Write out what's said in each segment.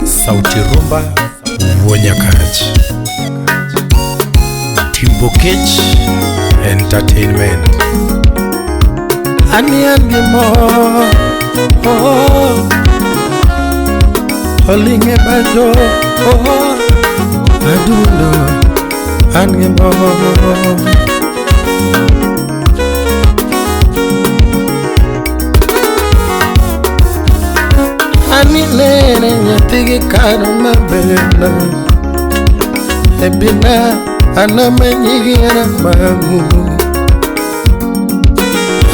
Sauti rumba Wonyakaji Ipogo Entertainment Ndiema Olinge bajo Aduno Ndiema Nene nyatigi karo mabena Ebina anamenyigira mamu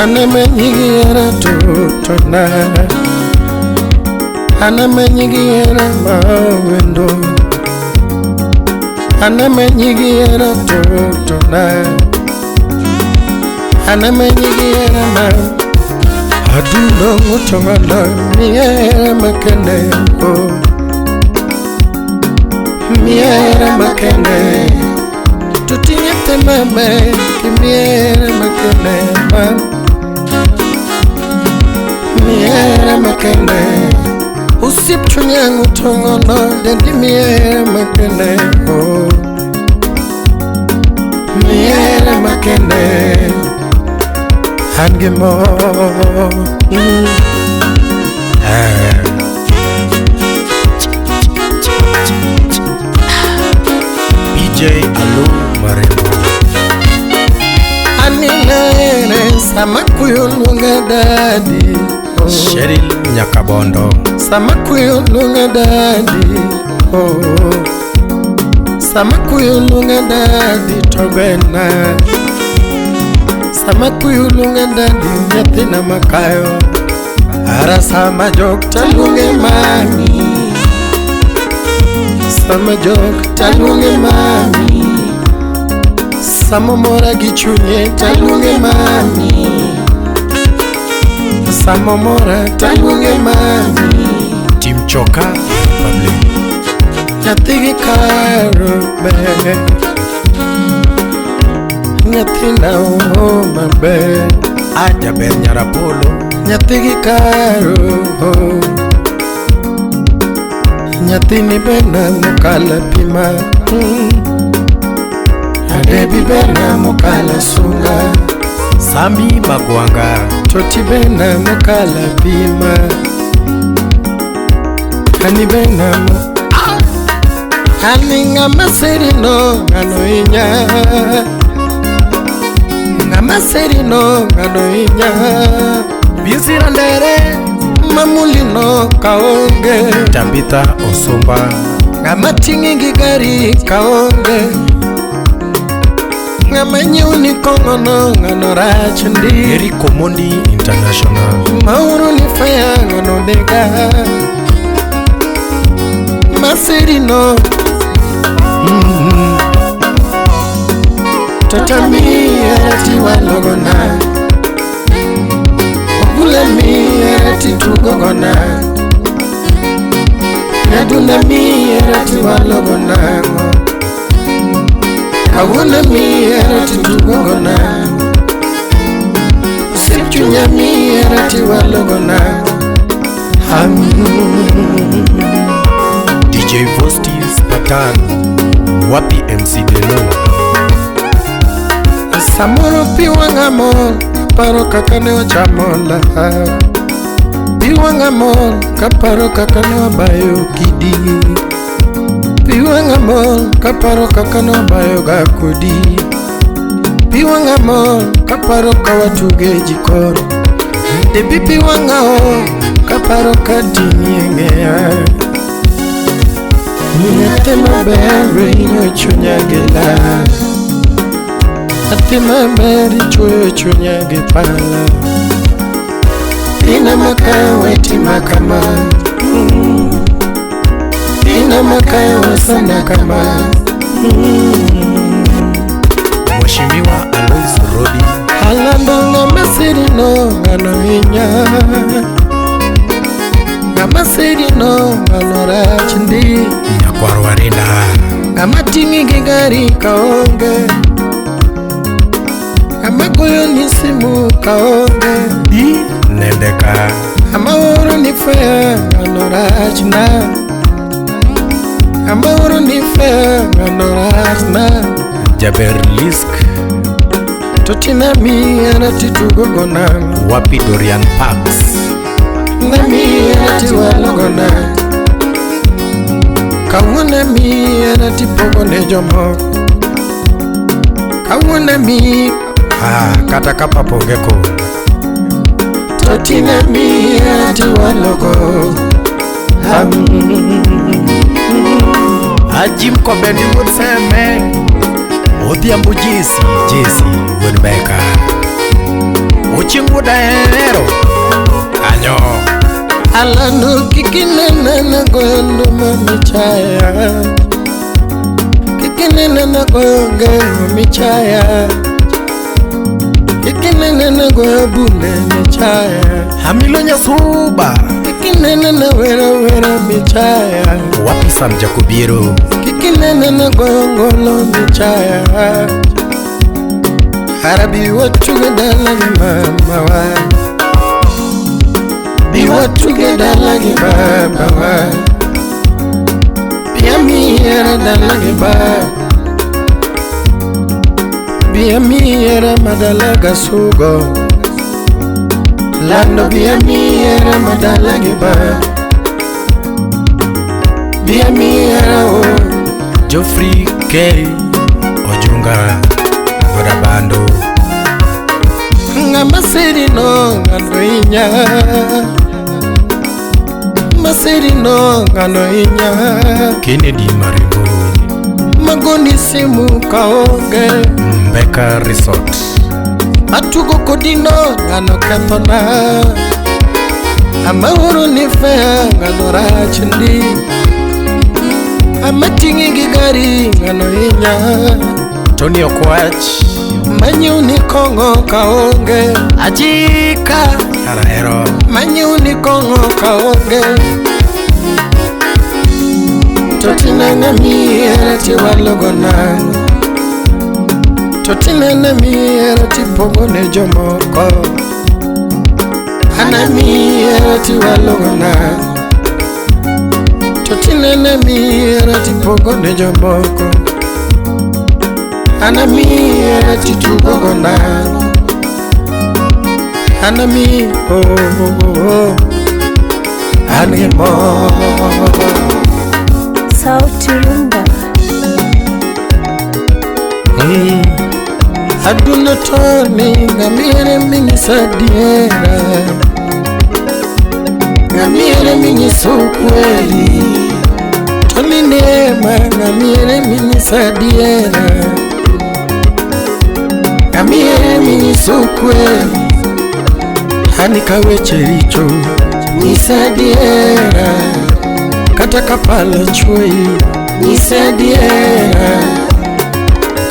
Anamenyigira tutona Anamenyigira mawendo Anamenyigira tutona Anamenyigira mamu Aduno ngutongana Hera makene Hera makene Tutiyete mame Hera makene Hera makene Usip chunya ngutongana Dendi Hera makene Hera makene Ndiema PJ Alu Maremo Anine Samakuyulunga dadi Cheryl Nyakabondo Samakuyulunga dadi Samakuyulunga dadi Tobena Samakuyulunga dadi Nyatina makayo Ara sama jok talunge mami Sama jok talunge mami Sama mora gichunye talunge mami Sama mora talunge mami Team Choka Public Nyatigi karo be Nyatina mabe Aja ber nyarapolo Nyatigi karo Nyatini bena mukala pima Adebi bena mukala sunga Sami Magwanga Toti bena mukala pima Hani bena Hani ngama serino ngano inya Ngama serino ngano inya Bisirandere mamulino kaonge Tabitha Osumba Ngama tingi gari kaonge Ngama nyuni kongono ngano rachindi Eri Komondi International Mauru ni faya ngano dega Maserino Totami erati walogona Ogulemi erati tugogona Nadunami erati walogona Kawunami erati tugogona Sipchunyami erati walogona DJ Vostis Patan Wapi MC Delo Samuro piwanga mol Paro kakane wa chamola Piwanga mol Kaparo kakane wa bayo kidi Piwanga mol Kaparo kakane wa bayo gakudi Piwanga mol Kaparo kawatuge jikoro Debi piwanga o Kaparo kadiniengea Nyatema bere inyochunyagela Atima beri chunyage pala Ina makawe timakama Ina makawe sana kama Mheshimiwa Alois Rodi Halando ngama serino ngano inya Ngama serino ngano rachindi Nyakwarwarinda Ngama tingi gigari kaonge Ngama goyo nisimu kaonge Nendeka Ama oro ni fair anorajna Amawro ni fair anorajna Jaberlisk Totina mi anati tugogona wapi Dorian Parks Nami anati walogona Kawuna mi anati pogone jomo Kawuna mi kata kapa pogeko Totina mi anati walogo Ajim ko bendi would seme Odhiambo Jesi would beka Uchingu daero Anyo Alano kikinena na gondo mamichaya Kikinena na gondo mamichaya Kikinena na gombune michaya Hamilo nyasuba Kikinena na wera michaya Wapi Sam Jacobiero Kikinena na gongolo michaya Harabi what together like mama wa Be what together like baba wa Be a me era like baba Be a me era madalaga sugo Lando be a me era madalaga baba Be a me era oh Joffrey K Ojunga Godabando Masiri no nganoinya Masiri no nganoinya Kennedy Maribo Magoni simu kaonge Mbeka Resort Matugo kodino ngano kathona Amahoro ni fea ngano rachindi Amatingi gigari nganoinya Tony Okwach Manyu ni kongo kaonge Ajika Hera Manyu ni kongo kaonge Totina na miera ti walogona Totina na miera ti pogone jomoko Ana miera ti walogona Totina na miera ti pogone jomoko Ana miera ti tugogona Ana mi oh Animo Sauti Rumba Aduna toni ngamire mini sadiera Ngamire mini sokweli Toni Ndiema ngamire mini sadiera Ngamire mini sokweli Hanika wechericho nisadiera Kata kapala chwe nisadiera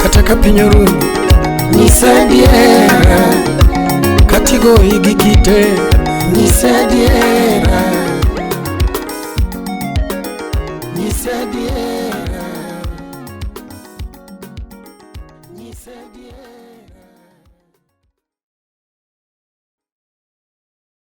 Kata kapinyoru nisadiera Katigo igikite nisadiera Nisadiera